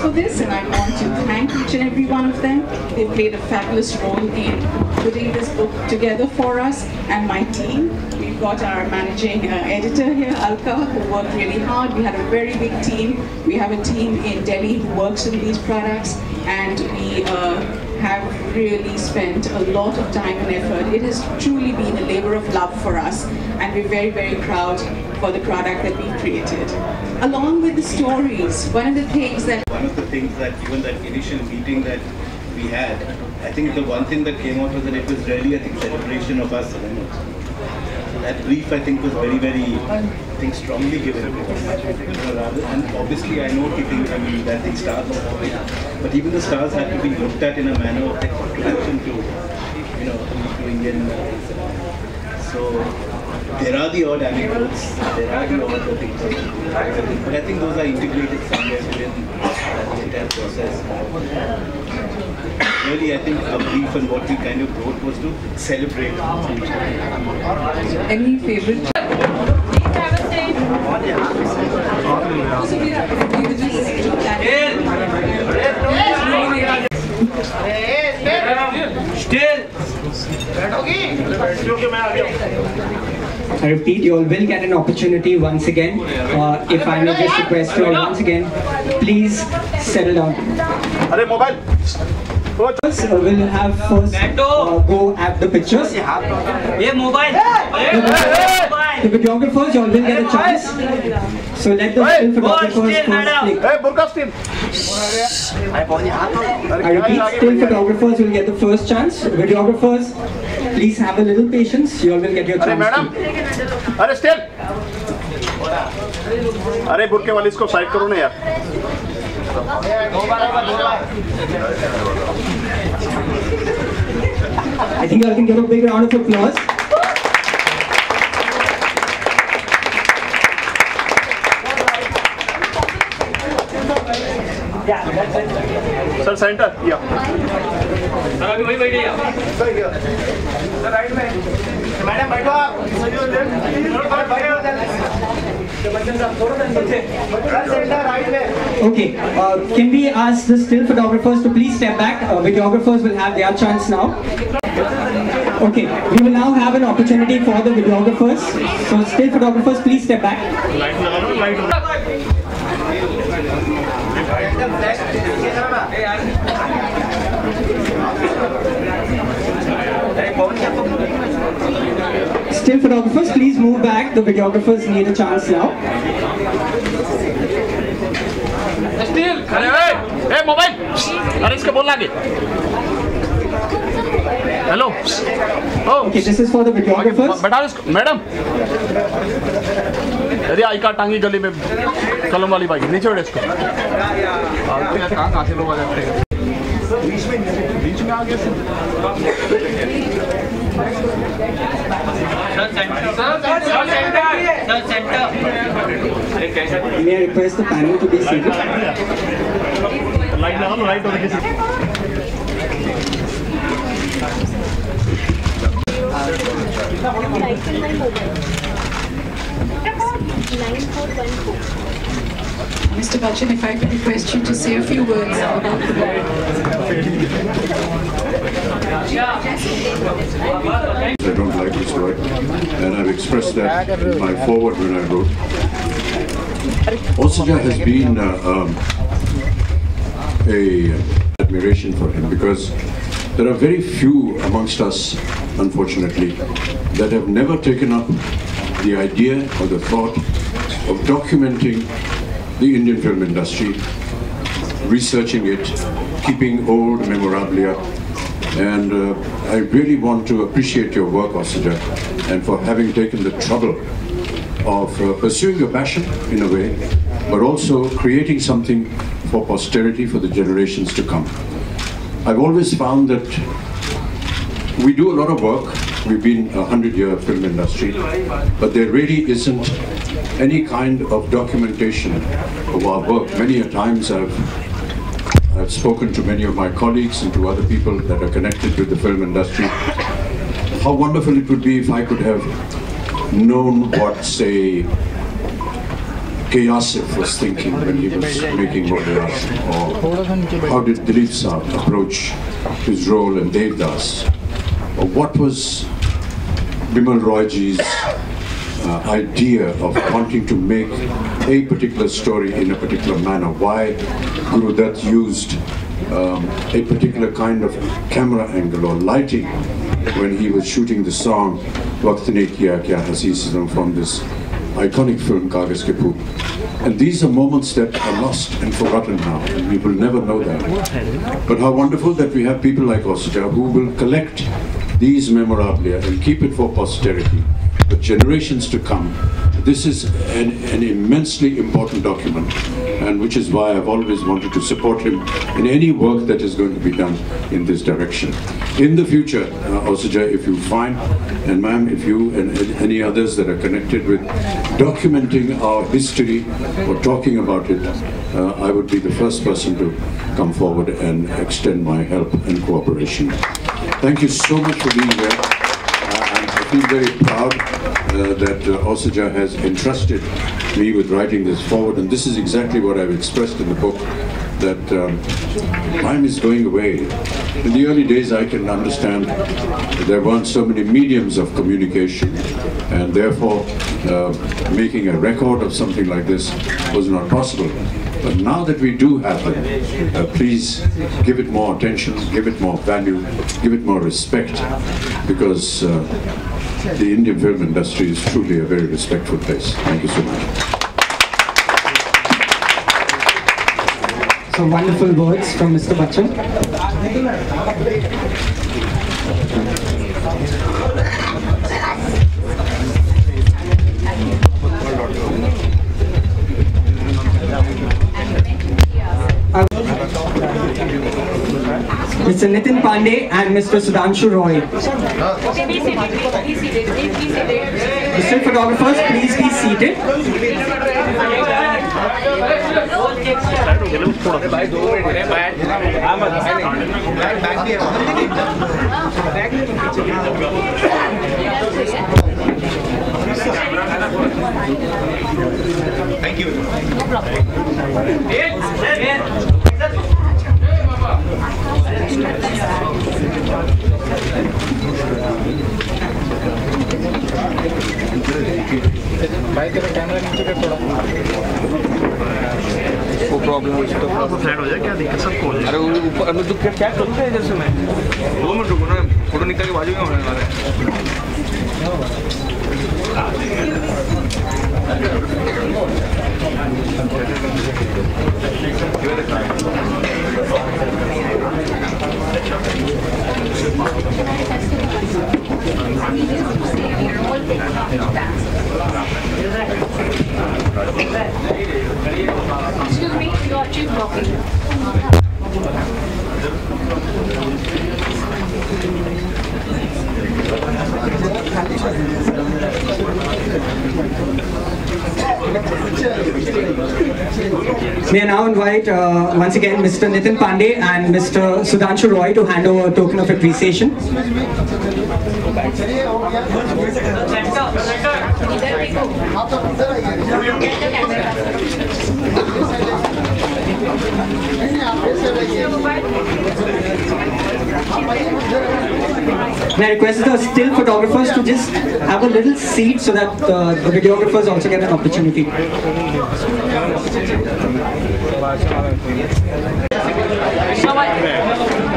For this, and I want to thank each and every one of them. They played a fabulous role in putting this book together for us, and my team. We've got our managing editor here, Alka, who worked really hard. We had a very big team. We have a team in Delhi who works on these products, and we have really spent a lot of time and effort. It has truly been a labor of love for us, and we're very, very proud for the product that we've created. Along with the stories, one of the things that even that initial meeting that we had, I think the one thing that came out was that it was really, I think, celebration of us. That brief, I think, was very, very, strongly given. And obviously, I know that thing stars, but even the stars had to be looked at in a manner of introduction to Indian. So there are the odd anecdotes, there are the odd things, but I think those are integrated somewhere within the entire process. Really, I think a brief and what we kind of wrote was to celebrate. Any favorite? I repeat, you all will get an opportunity once again. If I may just request you all once again, please settle down. We'll have first go at the pictures. The videographers, you all will get a chance. So let the still photographers first click. I repeat, still photographers will get the first chance. Videographers, please have a little patience. You all will get your chance. अरे still, अरे बुरके वाली इसको side करो ना यार. I think I can give a big round of applause. Sir, center. Yeah. Sir, अभी वही बैठिए आप. Sir, right में. Madam, बैठो आप. Okay, can we ask the still photographers to please step back? Videographers will have their chance now. Okay, we will now have an opportunity for the videographers. So still photographers, please step back. Still photographers, please move back. The videographers need a chance now. Still, hey, mobile. अरे इसको बोल लागे. Hello. Oh. Okay, this is for the videographers. बैठा इसको, madam. अरे I card टांगी गली में कलम वाली बाइक नीचे उड़े इसको. कहाँ से लोग आ जाते हैं? बीच में आ गए sir. May I request the panel to be seated? Light लगा लो, light होने की. Mr. Bachan, if I could request you to say a few words about the book. I don't like this word, and I've expressed that in my foreword when I wrote. Osija has been a admiration for him because there are very few amongst us, unfortunately, that have never taken up the idea or the thought of documenting the Indian film industry researching it, keeping old memorabilia. And I really want to appreciate your work, Osija, and for having taken the trouble of pursuing your passion in a way, but also creating something for posterity, for the generations to come. I've always found that we do a lot of work. We've been a 100-year film industry, but there really isn't any kind of documentation of our work. Many a times I've spoken to many of my colleagues and to other people that are connected with the film industry. How wonderful it would be if I could have known what, say, K. Asif was thinking when he was making Moderas, or how did Dilip Saab approach his role in Devdas, or what was Bimal Royji's idea of wanting to make a particular story in a particular manner, why Guru Dutt used a particular kind of camera angle or lighting when he was shooting the song Waqt Ne Kiya Kya Hasi Sizam from this iconic film Kagaz Ke Phool. And these are moments that are lost and forgotten now, and we will never know that. But how wonderful that we have people like Osija who will collect these memorabilia and keep it for posterity, for generations to come. This is an immensely important document, and which is why I've always wanted to support him in any work that is going to be done in this direction. In the future, Osija, if you find, and ma'am, if you and any others that are connected with documenting our history or talking about it, I would be the first person to come forward and extend my help and cooperation. Thank you so much for being here. I feel very proud that Osija has entrusted me with writing this forward, and this is exactly what I've expressed in the book, that time is going away. In the early days, I can understand there weren't so many mediums of communication, and therefore making a record of something like this was not possible. But now that we do have them, please give it more attention, give it more value, give it more respect, because the Indian film industry is truly a very respectful place. Thank you so much. Some wonderful words from Mr. Bachan. Mr. Nitin Pandey and Mr. Sudhanshu Roy. Okay, be seated. Mr. Photographers, please be seated. Thank you. No problem. वो problem है तो flat हो जाए, क्या दिक्कत सबको हो जाए। अरे वो ऊपर तो क्या करूँगा इधर से मैं 2 मिनट रुको ना, फोटो निकाल के बाजू में होने वाला है। Excuse me, you are too blocking. May I now invite once again Mr. Nitin Pandey and Mr. Sudhanshu Roy to hand over a token of appreciation. May I request the still photographers to just have a little seat so that the videographers also get an opportunity. Bye-bye.